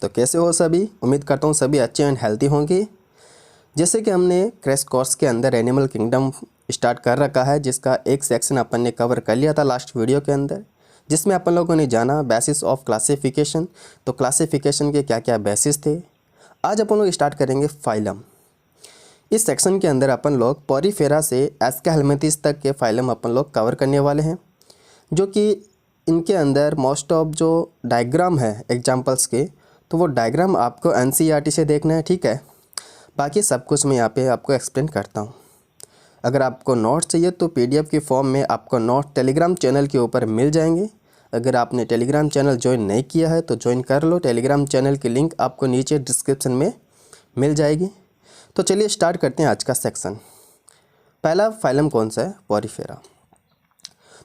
तो कैसे हो सभी? उम्मीद करता हूँ सभी अच्छे एंड हेल्थी होंगे। जैसे कि हमने क्रैश कोर्स के अंदर एनिमल किंगडम स्टार्ट कर रखा है, जिसका एक सेक्शन अपन ने कवर कर लिया था लास्ट वीडियो के अंदर, जिसमें अपन लोगों ने जाना बेसिस ऑफ क्लासिफिकेशन। तो क्लासिफिकेशन के क्या क्या बेसिस थे। आज अपन लोग स्टार्ट करेंगे फाइलम। इस सेक्शन के अंदर अपन लोग पोरीफेरा से एस्केलमेंथिस तक के फाइलम अपन लोग कवर करने वाले हैं, जो कि इनके अंदर मोस्ट ऑफ जो डायग्राम है एग्जाम्पल्स के, तो वो डायग्राम आपको एनसीईआरटी से देखना है, ठीक है। बाकी सब कुछ मैं यहाँ पे आपको एक्सप्लेन करता हूँ। अगर आपको नोट्स चाहिए तो पीडीएफ की फॉर्म में आपको नोट टेलीग्राम चैनल के ऊपर मिल जाएंगे। अगर आपने टेलीग्राम चैनल ज्वाइन नहीं किया है तो ज्वाइन कर लो। टेलीग्राम चैनल की लिंक आपको नीचे डिस्क्रिप्शन में मिल जाएगी। तो चलिए स्टार्ट करते हैं आज का सेक्शन। पहला फाइलम कौन सा है? पोरीफेरा।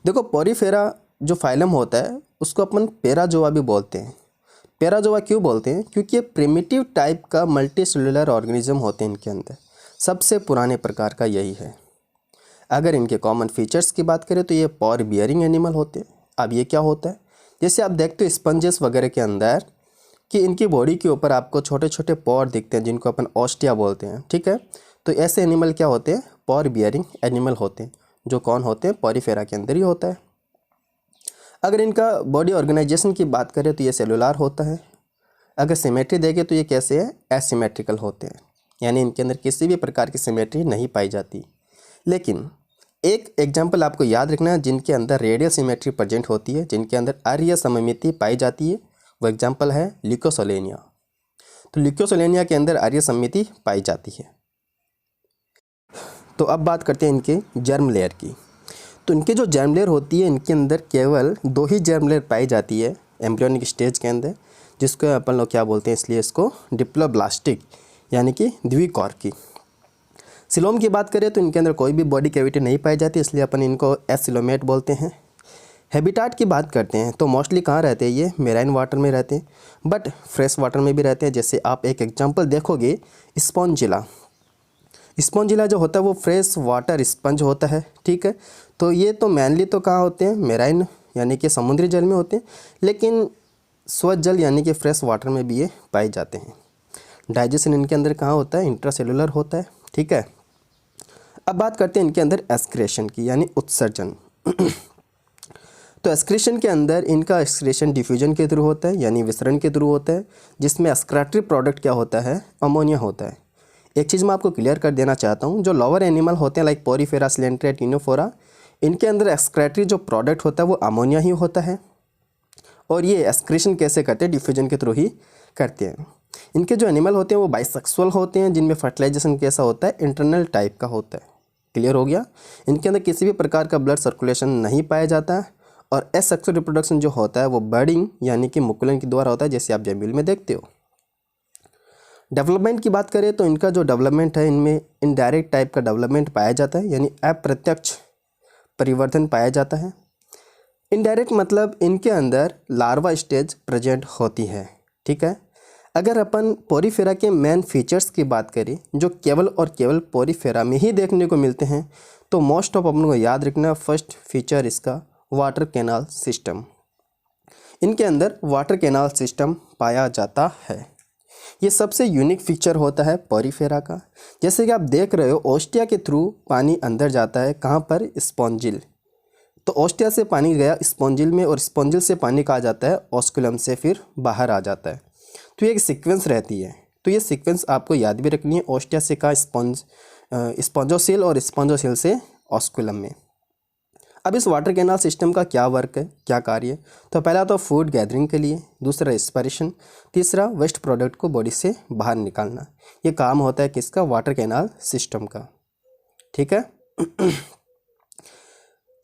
देखो, पोरीफेरा जो फाइलम होता है उसको अपन पैराजोआ भी बोलते हैं। पैराजोआ क्यों बोलते हैं? क्योंकि ये प्रिमिटिव टाइप का मल्टी सेलुलर ऑर्गेनिज्म होते हैं। इनके अंदर सबसे पुराने प्रकार का यही है। अगर इनके कॉमन फीचर्स की बात करें तो ये पॉर बियरिंग एनिमल होते हैं। अब ये क्या होता है, जैसे आप देखते हो स्पंजेस वगैरह के अंदर कि इनकी बॉडी के ऊपर आपको छोटे छोटे पॉर दिखते हैं, जिनको अपन ऑस्टिया बोलते हैं, ठीक है। तो ऐसे एनिमल क्या होते हैं? पॉर बियरिंग एनिमल होते हैं, जो कौन होते हैं? पोरीफेरा के अंदर ही होता है। अगर इनका बॉडी ऑर्गेनाइजेशन की बात करें तो ये सेलुलर होता है। अगर सिमेट्री देखें तो ये कैसे है? एसिमेट्रिकल होते हैं, यानी इनके अंदर किसी भी प्रकार की सिमेट्री नहीं पाई जाती। लेकिन एक एग्जांपल आपको याद रखना है, जिनके अंदर रेडियल सिमेट्री प्रेजेंट होती है, जिनके अंदर अर्य सममिति पाई जाती है, वो एग्जांपल है ल्यूकोसोलेनिया। तो ल्यूकोसोलेनिया के अंदर अर्य सममिति पाई जाती है। तो अब बात करते हैं इनके जर्म लेयर की। तो इनके जो जर्म लेयर होती है, इनके अंदर केवल 2 ही जर्म लेयर पाई जाती है एम्ब्रियोनिक स्टेज के अंदर, जिसको अपन लोग क्या बोलते हैं, इसलिए इसको डिप्लोब्लास्टिक यानी कि द्विकोर्की। सिलोम की बात करें तो इनके अंदर कोई भी बॉडी कैविटी नहीं पाई जाती, इसलिए अपन इनको एसिलोमेट बोलते हैं। हैबिटाट की बात करते हैं तो मोस्टली कहाँ रहते हैं? ये मेराइन वाटर में रहते हैं, बट फ्रेश वाटर में भी रहते हैं। जैसे आप एक एग्जाम्पल देखोगे, स्पॉन्जिला। स्पॉन्जिला जो होता है वो फ्रेश वाटर स्पंज होता है, ठीक है। तो ये तो मेनली तो कहाँ होते हैं? मेराइन यानी कि समुद्री जल में होते हैं, लेकिन स्वच्छ जल यानी कि फ्रेश वाटर में भी ये पाए जाते हैं। डाइजेशन इनके अंदर कहाँ होता है? इंट्रासेलुलर होता है, ठीक है। अब बात करते हैं इनके अंदर एक्सक्रेशन की, यानी उत्सर्जन। तो एक्सक्रेशन के अंदर इनका एक्सक्रेशन डिफ्यूजन के थ्रू होता है, यानी विसरण के थ्रू होता है, जिसमें एक्सक्रेटरी प्रोडक्ट क्या होता है? अमोनिया होता है। एक चीज़ मैं आपको क्लियर कर देना चाहता हूँ, जो लोअर एनिमल होते हैं लाइक पोरीफेरा, सिलेंट्रिया, टिनोफोरा, इनके अंदर एक्सक्रेटरी जो प्रोडक्ट होता है वो अमोनिया ही होता है। और ये एक्सक्रीशन कैसे करते हैं? डिफ्यूजन के थ्रू ही करते हैं। इनके जो एनिमल होते हैं वो बाइसेक्सुअल होते हैं, जिनमें फर्टिलाइजेशन कैसा होता है? इंटरनल टाइप का होता है। क्लियर हो गया? इनके अंदर किसी भी प्रकार का ब्लड सर्कुलेशन नहीं पाया जाता है। और एसेक्सुअल रिप्रोडक्शन जो होता है वो बर्डिंग यानी कि मुकुलन के द्वारा होता है, जैसे आप जमील में देखते हो। डेवलपमेंट की बात करें तो इनका जो डेवलपमेंट है, इनमें इनडायरेक्ट टाइप का डेवलपमेंट पाया जाता है, यानी अप्रत्यक्ष परिवर्तन पाया जाता है। इनडायरेक्ट मतलब इनके अंदर लार्वा स्टेज प्रेजेंट होती है, ठीक है। अगर अपन पोरीफेरा के मेन फीचर्स की बात करें, जो केवल और केवल पोरीफेरा में ही देखने को मिलते हैं, तो मोस्ट ऑफ अपन को याद रखना, फर्स्ट फीचर इसका वाटर कैनाल सिस्टम। इनके अंदर वाटर कैनाल सिस्टम पाया जाता है। ये सबसे यूनिक फीचर होता है पोरीफेरा का। जैसे कि आप देख रहे हो, ऑस्टिया के थ्रू पानी अंदर जाता है, कहाँ पर? स्पॉन्जिल। तो ऑस्टिया से पानी गया स्पॉन्जिल में, और स्पॉन्जिल से पानी कहाँ जाता है? ऑस्कुलम से फिर बाहर आ जाता है। तो ये एक सीक्वेंस रहती है। तो ये सीक्वेंस आपको याद भी रखनी है। ऑस्टिया से कहाँ? स्पॉन्जोसेल, और स्पॉन्जोसेल से ऑस्कुलम में। अब इस वाटर कैनाल सिस्टम का क्या वर्क है, क्या कार्य है? तो पहला तो फूड गैदरिंग के लिए, दूसरा रेस्पिरेशन, तीसरा वेस्ट प्रोडक्ट को बॉडी से बाहर निकालना। ये काम होता है किसका? वाटर कैनाल सिस्टम का, ठीक है।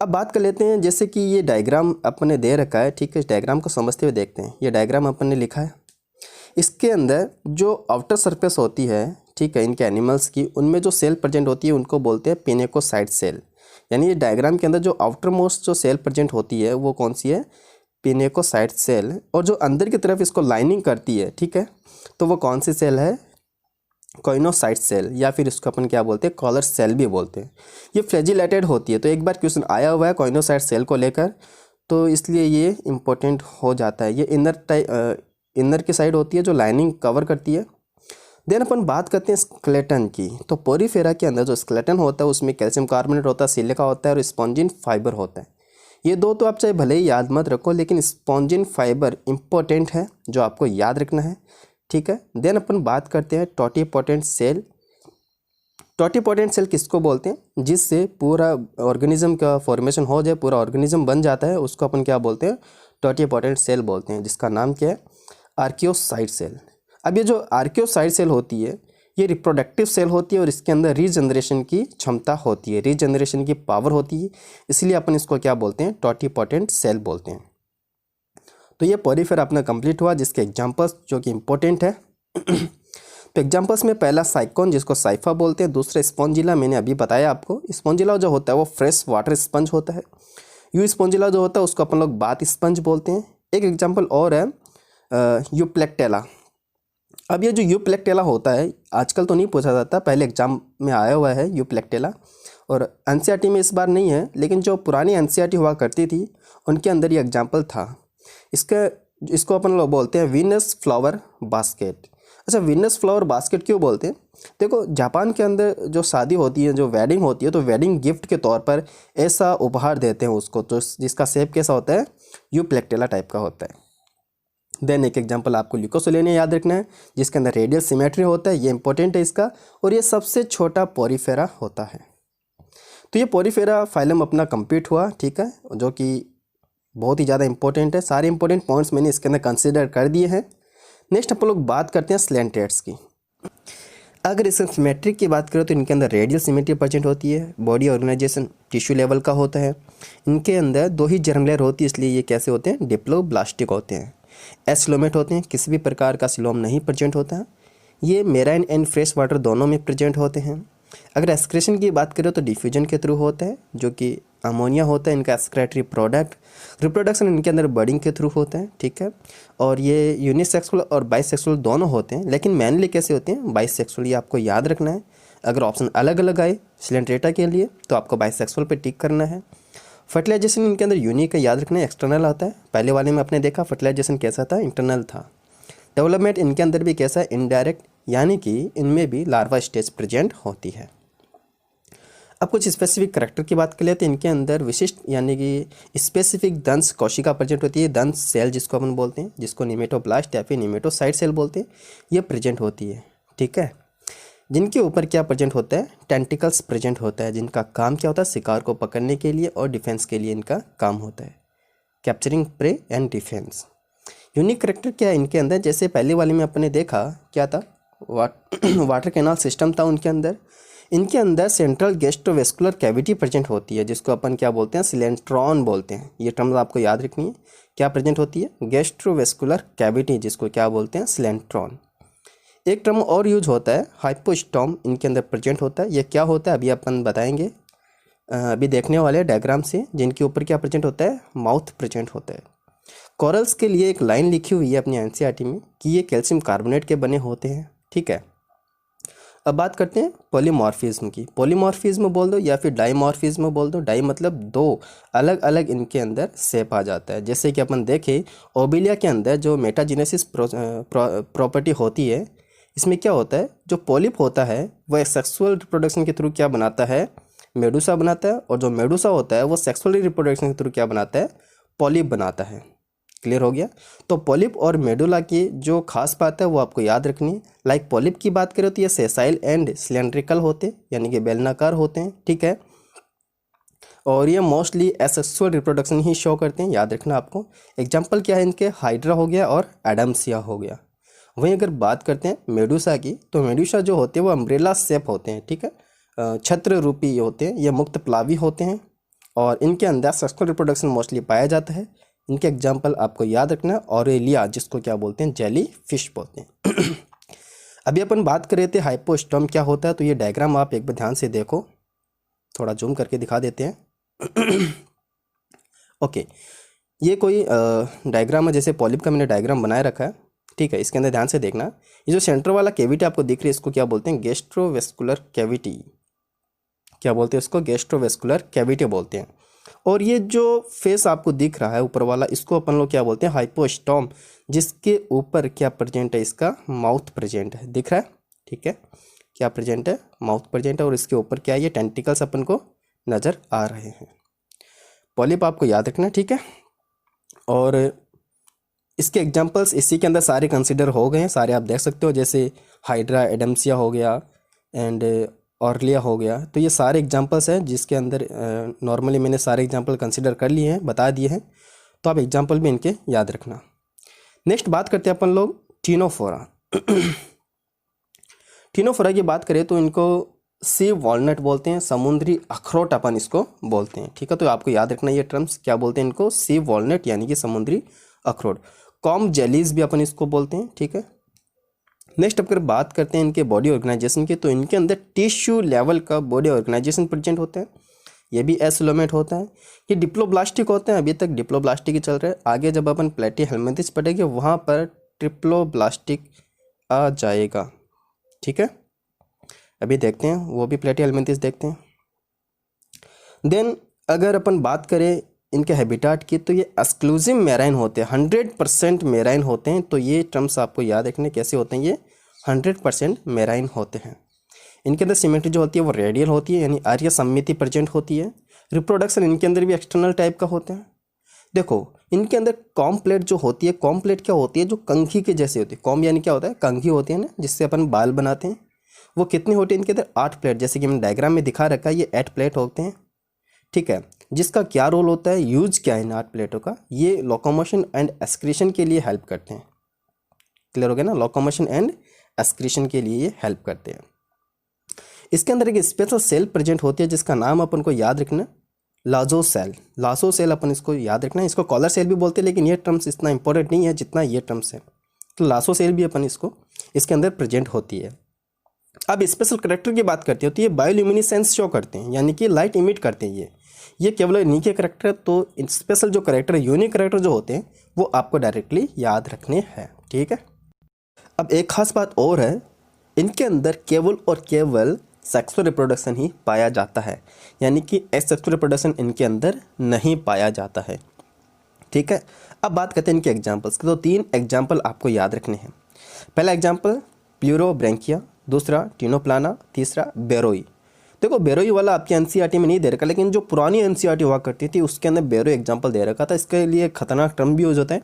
अब बात कर लेते हैं, जैसे कि ये डायग्राम अपने दे रखा है, ठीक है। इस डायग्राम को समझते हुए देखते हैं। ये डायग्राम अपन ने लिखा है, इसके अंदर जो आउटर सरफेस होती है, ठीक है, इनके एनिमल्स की, उनमें जो सेल प्रेजेंट होती है उनको बोलते हैं पिनेकोसाइट सेल। यानी ये डायग्राम के अंदर जो आउटर मोस्ट जो सेल प्रेजेंट होती है वो कौन सी है? Pinacocyte cell. और जो अंदर की तरफ इसको लाइनिंग करती है, ठीक है, तो वो कौन सी सेल है? कॉइनोसाइट सेल, या फिर इसको अपन क्या बोलते हैं? कॉलर सेल भी बोलते हैं। ये फ्लैजिलेटेड होती है। तो एक बार क्वेश्चन आया हुआ है कॉइनोसाइट सेल को लेकर, तो इसलिए ये इम्पोर्टेंट हो जाता है। ये इनर की साइड होती है जो लाइनिंग कवर करती है। देन अपन बात करते हैं स्केलेटन की। तो पोरीफेरा के अंदर जो स्केलेटन होता है उसमें कैल्शियम कार्बोनेट होता है, सिलिका होता है और स्पॉन्जिन फाइबर होता है। ये दो तो आप चाहे भले ही याद मत रखो, लेकिन स्पॉन्जिन फाइबर इंपॉर्टेंट है जो आपको याद रखना है, ठीक है। देन अपन बात करते हैं टोटिपोटेंट सेल। टोटिपोटेंट सेल किसको बोलते हैं? जिससे पूरा ऑर्गेनिज्म का फॉर्मेशन हो जाए, पूरा ऑर्गेनिज्म बन जाता है, उसको अपन क्या बोलते हैं? टोटिपोटेंट सेल बोलते हैं, जिसका नाम क्या है? Archaeocyte cell. अब ये जो आर्कियोसाइट सेल होती है ये रिप्रोडक्टिव सेल होती है और इसके अंदर रीजनरेशन की क्षमता होती है, रीजनरेशन की पावर होती है, इसलिए अपन इसको क्या बोलते हैं? टोटिपोटेंट सेल बोलते हैं। तो ये पोरीफेरा अपना कंप्लीट हुआ, जिसके एग्जांपल्स जो कि इंपॉर्टेंट है तो एग्जांपल्स में पहला साइकोन जिसको साइफा बोलते हैं, दूसरा स्पॉन्जिला, मैंने अभी बताया आपको। स्पॉन्जिला जो होता है वो फ्रेश वाटर स्पंज होता है। यू स्पॉन्जिला जो होता है उसको अपन लोग बाथ स्पंज बोलते हैं। एक एग्जांपल और है यूप्लेक्टेला। अब ये जो यूप्लेक्टेला होता है आजकल तो नहीं पूछा जाता, पहले एग्जाम में आया हुआ है यूप्लेक्टेला, और एनसीईआरटी में इस बार नहीं है, लेकिन जो पुरानी एनसीईआरटी हुआ करती थी उनके अंदर ये एग्जाम्पल था। इसको अपन लोग बोलते हैं वीनस फ्लावर बास्केट। अच्छा, वीनस फ्लावर बास्केट क्यों बोलते हैं? देखो, जापान के अंदर जो शादी होती है, जो वेडिंग होती है, तो वेडिंग गिफ्ट के तौर पर ऐसा उपहार देते हैं उसको, तो जिसका शेप कैसा होता है? यूप्लेक्टेला टाइप का होता है। देन एक एग्जांपल आपको ल्यूकोसोलेनिया याद रखना है, जिसके अंदर रेडियल सिमेट्री होता है, ये इंपॉर्टेंट है इसका, और ये सबसे छोटा पोरीफेरा होता है। तो ये पोरीफेरा फाइलम अपना कंप्लीट हुआ, ठीक है, जो कि बहुत ही ज़्यादा इंपॉर्टेंट है। सारे इंपॉर्टेंट पॉइंट्स मैंने इसके अंदर कंसिडर कर दिए हैं। नेक्स्ट अपन लोग बात करते हैं स्लेंटेट्स की। अगर इस सिमेट्रिक की बात करें तो इनके अंदर रेडियल सिमेट्री प्रेजेंट होती है, बॉडी ऑर्गेनाइजेशन टिश्यू लेवल का होता है, इनके अंदर दो ही जर्म लेयर होती है, इसलिए ये कैसे होते हैं? डिप्लोब्लास्टिक होते हैं। एसिलोमेट होते हैं, किसी भी प्रकार का सिलोम नहीं प्रेजेंट होता है। ये मेराइन एंड फ्रेश वाटर दोनों में प्रेजेंट होते हैं। अगर एक्सक्रेशन की बात करें तो डिफ्यूजन के थ्रू होता है, जो कि अमोनिया होता है इनका एक्सक्रेटरी प्रोडक्ट। रिप्रोडक्शन इनके अंदर बर्डिंग के थ्रू होता है, ठीक है, और ये यूनिसेक्सुअल और बाइसेक्सुअल दोनों होते हैं, लेकिन मेनली कैसे होते हैं? बाइसेक्सुअल। ये आपको याद रखना है। अगर ऑप्शन अलग अलग आए स्लेंट्रेटा के लिए तो आपको बाइसेक्सुअल पे टिक करना है। फर्टिलाइजेशन इनके अंदर यूनिक है, याद रखना है, एक्सटर्नल आता है। पहले वाले में आपने देखा फर्टिलाइजेशन कैसा था? इंटरनल था। डेवलपमेंट इनके अंदर भी कैसा है? इनडायरेक्ट, यानी कि इनमें भी लार्वा स्टेज प्रेजेंट होती है। अब कुछ स्पेसिफिक करैक्टर की बात कर लेते हैं। इनके अंदर विशिष्ट यानी कि स्पेसिफिक दंश कोशिका प्रेजेंट होती है, दंश सेल जिसको अपन बोलते हैं, जिसको निमेटोब्लास्ट या फिर निमेटोसाइट सेल बोलते हैं, ये प्रेजेंट होती है, ठीक है। जिनके ऊपर क्या प्रेजेंट होता है? टेंटिकल्स प्रेजेंट होता है, जिनका काम क्या होता है? शिकार को पकड़ने के लिए और डिफेंस के लिए इनका काम होता है, capturing prey and defence. Unique character क्या है इनके अंदर? जैसे पहले वाले में अपने देखा क्या था? वाटर कैनाल सिस्टम था उनके अंदर। इनके अंदर सेंट्रल गैस्ट्रोवेस्कुलर कैविटी प्रेजेंट होती है, जिसको अपन क्या बोलते हैं? सिलेंट्रॉन बोलते हैं। ये टर्म आपको याद रखनी है। क्या प्रेजेंट होती है? गैस्ट्रोवेस्कुलर कैविटी, जिसको क्या बोलते हैं? सिलेंट्रॉन। एक टर्म और यूज होता है हाइपोस्टोम, इनके अंदर प्रेजेंट होता है। ये क्या होता है अभी अपन बताएंगे, अभी देखने वाले डायग्राम से, जिनके ऊपर क्या प्रेजेंट होता है? माउथ प्रेजेंट होता है। कोरल्स के लिए एक लाइन लिखी हुई है अपनी एनसीईआरटी में कि ये कैल्शियम कार्बोनेट के बने होते हैं, ठीक है। अब बात करते हैं पॉलीमॉर्फिज्म की। पॉलीमॉर्फिज्म बोल दो या फिर डाइमॉर्फिज्म बोल दो। डाई मतलब दो अलग अलग इनके अंदर शेप आ जाता है। जैसे कि अपन देखें ओबिलिया के अंदर जो मेटाजेनेसिस प्रॉपर्टी होती है, इसमें क्या होता है? जो पॉलिप होता है वह सेक्सुअल रिप्रोडक्शन के थ्रू क्या बनाता है? मेडुसा बनाता है, और जो मेडुसा होता है वो सेक्सुअल रिप्रोडक्शन के थ्रू क्या बनाता है? पॉलिप बनाता है। क्लियर हो गया? तो पॉलिप और मेडुला की जो खास बात है वो आपको याद रखनी है। लाइक पॉलिप की बात करें तो ये सेसाइल एंड सिलेंड्रिकल होते, यानी कि बेलनाकार होते हैं, ठीक है, और ये मोस्टली एसेक्सुअल रिप्रोडक्शन ही शो करते हैं, याद रखना आपको। एग्जाम्पल क्या है इनके? हाइड्रा हो गया और एडम्सिया हो गया। वहीं अगर बात करते हैं मेडुसा की, तो मेडुसा जो होते हैं वो अम्ब्रेला शेप होते हैं, ठीक है, छत्र रूपी होते हैं, ये मुक्त प्लावी होते हैं, और इनके अंदर सेक्सुअल रिप्रोडक्शन मोस्टली पाया जाता है। इनके एग्जाम्पल आपको याद रखना है, ऑरेलिया जिसको क्या बोलते हैं? जेली फिश बोलते हैं। अभी अपन बात कर रहे थे हाइपोस्टोम क्या होता है, तो ये डायग्राम आप एक बार ध्यान से देखो, थोड़ा जूम करके दिखा देते हैं। ओके, ये कोई डायग्राम है, जैसे पॉलिप का मैंने डायग्राम बनाए रखा है, ठीक है। इसके अंदर ध्यान से देखना, ये जो सेंटर वाला कैविटी आपको दिख रही है इसको क्या बोलते हैं? Gastrovascular cavity. क्या बोलते हैं इसको? गैस्ट्रोवेस्कुलर कैविटी बोलते हैं। और ये जो फेस आपको दिख रहा है ऊपर वाला, इसको अपन लोग क्या बोलते हैं, हाइपोस्टोम, जिसके ऊपर क्या प्रेजेंट है, इसका माउथ प्रेजेंट है, दिख रहा है, ठीक है, क्या प्रेजेंट है, माउथ प्रेजेंट है, और इसके ऊपर क्या है, ये टेंटिकल्स अपन को नज़र आ रहे हैं। पॉलिप आपको याद रखना है, ठीक है। और इसके एग्जांपल्स इसी के अंदर सारे कंसिडर हो गए हैं, सारे आप देख सकते हो, जैसे हाइड्रा एडम्सिया हो गया एंड ऑर्लिया हो गया। तो ये सारे एग्जांपल्स हैं जिसके अंदर नॉर्मली मैंने सारे एग्जांपल कंसिडर कर लिए हैं, बता दिए हैं, तो आप एग्जांपल भी इनके याद रखना। नेक्स्ट बात करते हैं अपन लोग टीनोफोरा। टीनोफोरा की बात करें तो इनको सी वॉलनट बोलते हैं, समुद्री अखरोट अपन इसको बोलते हैं, ठीक है। तो आपको याद रखना ये टर्म्स, क्या बोलते हैं इनको, सी वॉलनट यानी कि समुद्री अखरोट। कॉम जेलीज भी अपन इसको बोलते हैं, ठीक है। नेक्स्ट अगर बात करते हैं इनके बॉडी ऑर्गेनाइजेशन की, तो इनके अंदर टिश्यू लेवल का बॉडी ऑर्गेनाइजेशन प्रेजेंट होता है, ये भी एसिलोमेट होता है। ये डिप्लोब्लास्टिक होते हैं, अभी तक डिप्लोब्लास्टिक ही चल रहा है, आगे जब अपन प्लेटीहेल्मिन्थेस पढ़ेंगे वहाँ पर ट्रिप्लोब्लास्टिक आ जाएगा, ठीक है। अभी देखते हैं वो भी प्लेटीहेल्मिन्थेस देखते हैं। देन अगर अपन बात करें इनके हैबिटाट की, तो ये एक्सक्लूसिव मेराइन होते हैं, 100% मेराइन होते हैं। तो ये टर्म्स आपको याद रखने कैसे होते हैं, ये 100% मेराइन होते हैं। इनके अंदर सिमेट्री जो होती है वो रेडियल होती है, यानी आर्य सममिति प्रेजेंट होती है। रिप्रोडक्शन इनके अंदर भी एक्सटर्नल टाइप का होता है। देखो इनके अंदर कॉम्प्लेट जो होती है, कॉम्प्लेट क्या होती है, जो कंघी के जैसे होती है। कॉम यानी क्या होता है, कंघी होती है ना, जिससे अपन बाल बनाते हैं। वो कितनी होती है इनके अंदर, 8 प्लेट, जैसे कि मैंने डायग्राम में दिखा रखा है, ये 8 प्लेट होते हैं, ठीक है। जिसका क्या रोल होता है, यूज क्या है इन 8 प्लेटों का, ये लोकोमोशन एंड एक्सक्रीशन के लिए हेल्प करते हैं। क्लियर हो गया ना, लोकोमोशन एंड एक्सक्रीशन के लिए ये हेल्प करते हैं। इसके अंदर एक स्पेशल सेल प्रेजेंट होती है जिसका नाम अपन को याद रखना, लाजो सेल। लाजो सेल अपन इसको याद रखना है, इसको कॉलर सेल भी बोलते हैं, लेकिन ये टर्म्स इतना इंपॉर्टेंट नहीं है जितना ये टर्म्स है। तो लाजो सेल भी अपन इसको इसके अंदर प्रेजेंट होती है। अब स्पेशल करेक्टर की बात करते हो तो ये बायोल्यूमिनेसेंस शो करते हैं, यानी कि लाइट इमिट करते हैं। ये केवल इन्हीं के करेक्टर है। तो स्पेशल जो करेक्टर है, यूनिक करेक्टर जो होते हैं, वो आपको डायरेक्टली याद रखने हैं, ठीक है। अब एक खास बात और है, इनके अंदर केवल और केवल सेक्सुअल रिप्रोडक्शन ही पाया जाता है, यानी कि एसेक्सुअल रिप्रोडक्शन इनके अंदर नहीं पाया जाता है, ठीक है। अब बात करते हैं इनके एग्जाम्पल्स की। तो 3 एग्जाम्पल आपको याद रखने हैं। पहला एग्जाम्पल प्यूरोब्रैंकिया, दूसरा टीनोप्लाना, तीसरा बेरोई। देखो बेरोई वाला आपके एनसीईआरटी में नहीं दे रखा, लेकिन जो पुरानी एनसीईआरटी हुआ करती थी उसके अंदर बेरोई एग्जाम्पल दे रखा था। इसके लिए खतरनाक टर्म भी यूज होता है,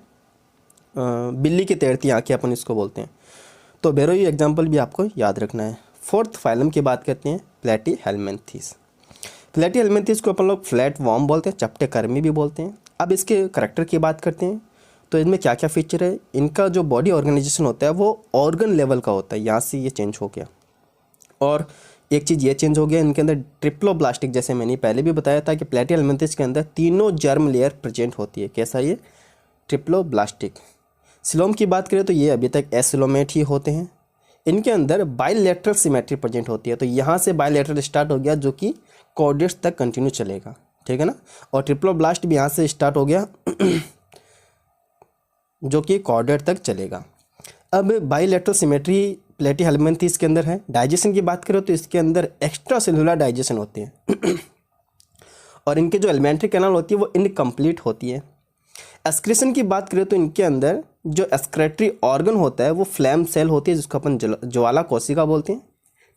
बिल्ली की तैरती आंखें अपन इसको बोलते हैं। तो बेरोई एग्जाम्पल भी आपको याद रखना है। 4th फाइलम की बात करते हैं, प्लेटीहेल्मिन्थेस। प्लेटीहेल्मिन्थेस को अपन लोग फ्लैट वॉर्म बोलते हैं, चपटे कर्मी भी बोलते हैं। अब इसके करेक्टर की बात करते हैं, तो इनमें क्या क्या फीचर है। इनका जो बॉडी ऑर्गेनाइजेशन होता है वो ऑर्गन लेवल का होता है, यहाँ से ये चेंज हो गया। और एक चीज़ ये चेंज हो गया, इनके अंदर ट्रिप्लोब्लास्टिक, जैसे मैंने पहले भी बताया था कि प्लेटीहेल्मिन्थेस के अंदर तीनों जर्म लेयर प्रेजेंट होती है। कैसा ये, ट्रिप्लोब्लास्टिक। सिलोम की बात करें तो ये अभी तक एसिलोमेट ही होते हैं। इनके अंदर बाइलेटरल सिमेट्री प्रेजेंट होती है, तो यहाँ से बाइलेटरल स्टार्ट हो गया जो कि कॉर्डेट्स तक कंटिन्यू चलेगा, ठीक है ना। और ट्रिप्लोब्लास्ट भी यहाँ से स्टार्ट हो गया जो कि कॉर्डेट तक चलेगा। अब बाइलेटरल सिमेट्री प्लेटीहेल्मिन्थेस के अंदर है। डाइजेशन की बात करें तो इसके अंदर एक्स्ट्रा सेलुलर डाइजेशन होती है और इनके जो एलिमेंट्री कैनाल होती है वो इनकम्प्लीट होती है। एक्सक्रीशन की बात करें तो इनके अंदर जो एक्सक्रेटरी ऑर्गन होता है वो फ्लैम सेल होती है, जिसको अपन ज्वाला कोशिका बोलते हैं,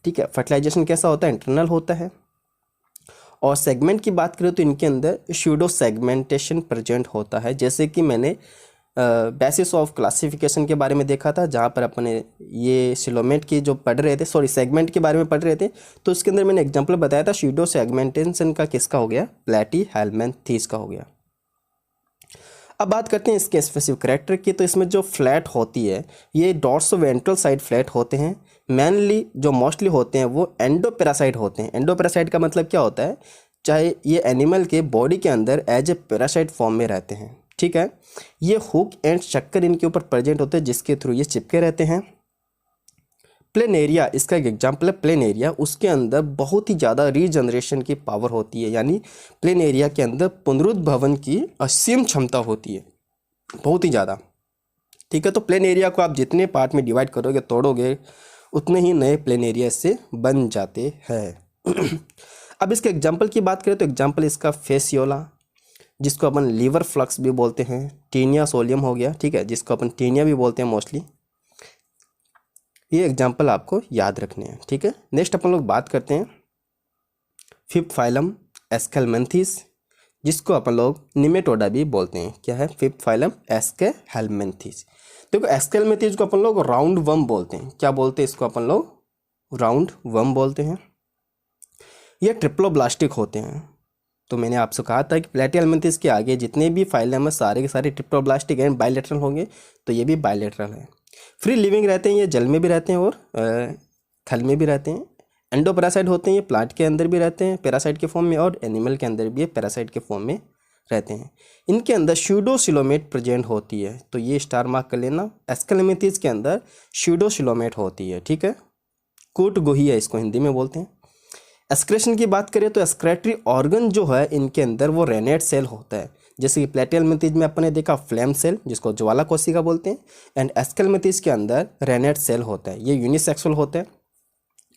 ठीक है। फर्टिलाइजेशन कैसा होता है, इंटरनल होता है। और सेगमेंट की बात करें तो इनके अंदर स्यूडो सेगमेंटेशन प्रेजेंट होता है, जैसे कि मैंने बेसिस ऑफ क्लासिफिकेशन के बारे में देखा था, जहाँ पर अपने ये सिलोमेट की जो पढ़ रहे थे, सॉरी सेगमेंट के बारे में पढ़ रहे थे, तो इसके अंदर मैंने एग्जांपल बताया था स्यूडो सेगमेंटेशन का, किसका हो गया, प्लेटीहेल्मिन्थेस का हो गया। अब बात करते हैं इसके स्पेसिफिक कैरेक्टर की। तो इसमें जो फ्लैट होती है ये डॉर्सोवेंट्रल साइड फ्लैट होते हैं। मेनली जो मोस्टली होते हैं वो एंडोपैरासाइट होते हैं। एंडोपैरासाइट का मतलब क्या होता है, चाहे ये एनिमल के बॉडी के अंदर एज ए पैरासाइट फॉर्म में रहते हैं, ठीक है। ये हुक एंड शक्कर इनके ऊपर प्रेजेंट होते हैं, जिसके थ्रू ये चिपके रहते हैं। प्लेनेरिया इसका एक एग्जाम्पल है। प्लेनेरिया उसके अंदर बहुत ही ज़्यादा रीजनरेशन की पावर होती है, यानी प्लेनेरिया के अंदर पुनरुद्भवन की असीम क्षमता होती है, बहुत ही ज़्यादा, ठीक है। तो प्लेनेरिया को आप जितने पार्ट में डिवाइड करोगे, तोड़ोगे, उतने ही नए प्लेनेरिया इससे बन जाते हैं अब इसके एग्जाम्पल की बात करें तो एग्जाम्पल इसका फेसियोला, जिसको अपन लीवर फ्लक्स भी बोलते हैं, टीनिया सोलियम हो गया, ठीक है, जिसको अपन टीनिया भी बोलते हैं मोस्टली। ये एग्जाम्पल आपको याद रखने हैं, ठीक है। नेक्स्ट अपन लोग बात करते हैं फिफ्थ फाइलम एस्केलमेंथिस, जिसको अपन लोग निमेटोडा भी बोलते हैं। क्या है? Fifth phylum Aschelminthes. देखो एस्केलमेंथिस को अपन लोग राउंड वर्म बोलते हैं। क्या बोलते हैं इसको अपन लोग? राउंड वर्म बोलते हैं। ये ट्रिप्लोब्लास्टिक होते हैं। तो मैंने आपसे कहा था कि प्लेटिहेलमिन्थेस के आगे जितने भी फाइलम है सारे के सारे ट्रिप्लोब्लास्टिक एंड बायलैटरल होंगे, तो ये भी बायलैटरल है। फ्री लिविंग रहते हैं, ये जल में भी रहते हैं और थल में भी रहते हैं। एंडोपैरासाइट होते हैं, ये प्लांट के अंदर भी रहते हैं पैरासाइट के फॉर्म में, और एनिमल के अंदर भी ये पैरासाइट के फॉर्म में रहते हैं। इनके अंदर स्यूडोसिलोमेट प्रेजेंट होती है, तो ये स्टार मार्क कर लेना। एस्केलमेंथिस के अंदर स्यूडोसिलोमेट होती है, ठीक है। कूट गोहिया इसको हिंदी में बोलते हैं। एक्सक्रेशन की बात करें तो एक्सक्रेटरी ऑर्गन जो है इनके अंदर वो रेनेट सेल होता है। जैसे कि प्लेटिहेलमिन्थेस में अपन ने देखा फ्लेम सेल, जिसको ज्वाला कोशिका बोलते हैं, एंड एस्केलमेंथिस के अंदर रेनेट सेल होता है। ये यूनिसेक्सुअल होता है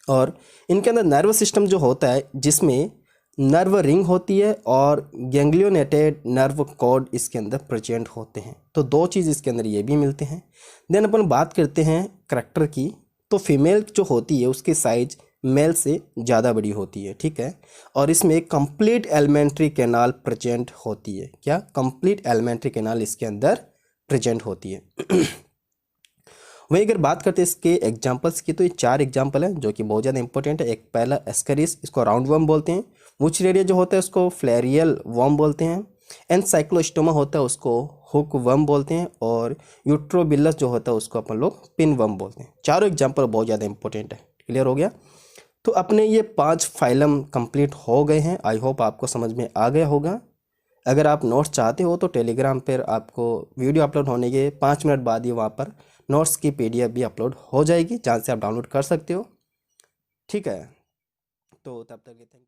और इनके अंदर नर्व सिस्टम जो होता है जिसमें नर्व रिंग होती है और गैंग्लियोनेटेड नर्व कॉर्ड इसके अंदर प्रेजेंट होते हैं। तो दो चीज़ इसके अंदर ये भी मिलते हैं। देन अपन बात करते हैं करैक्टर की, तो फीमेल जो होती है उसकी साइज मेल से ज़्यादा बड़ी होती है, ठीक है। और इसमें कंप्लीट एलिमेंट्री कैनाल प्रेजेंट होती है। क्या? कंप्लीट एलिमेंट्री कैनाल इसके अंदर प्रेजेंट होती है। वही अगर बात करते हैं इसके एग्जांपल्स की, तो ये 4 एग्जांपल हैं जो कि बहुत ज़्यादा इंपॉर्टेंट है। एक पहला एस्करिस, इसको राउंड वर्म बोलते हैं। वुचरेरिया जो होता है उसको फ्लेरियल वर्म बोलते हैं। एनसाइक्लोस्टोमा होता है उसको हुक वर्म बोलते हैं। और यूट्रोबिलस जो होता है उसको अपन लोग पिन वर्म बोलते हैं। चारों एग्जाम्पल बहुत ज़्यादा इंपॉर्टेंट है। क्लियर हो गया? तो अपने ये 5 फाइलम कंप्लीट हो गए हैं। आई होप आपको समझ में आ गया होगा। अगर आप नोट्स चाहते हो तो टेलीग्राम पर आपको वीडियो अपलोड होने के 5 मिनट बाद ही वहाँ पर नोट्स की PDF भी अपलोड हो जाएगी, जहाँ से आप डाउनलोड कर सकते हो, ठीक है। तो तब तक थैंक यू।